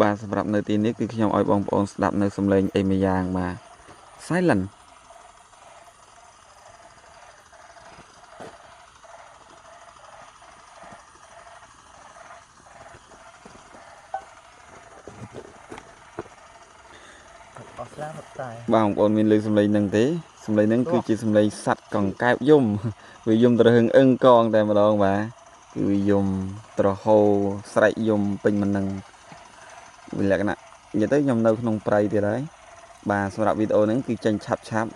បាទសម្រាប់នៅទីនេះគឺខ្ញុំឲ្យបងប្អូនស្ដាប់នៅសំឡេងអីមួយយ៉ាងបាទ silent អស់ស្លាមកតែ បងប្អូនមានលើសំឡេងហ្នឹងទេសំឡេងហ្នឹងគឺជាសំឡេងសัตว์កង្កែបយំវាយំត្រហឹងអឹងកងតែម្ដងបាទគឺវាយំត្រហោស្រែកយំពេញមិននឹងវាលក្ខណៈនិយាយទៅខ្ញុំនៅក្នុងព្រៃទៀតហើយបាទសម្រាប់វីដេអូហ្នឹងគឺចេញឆាប់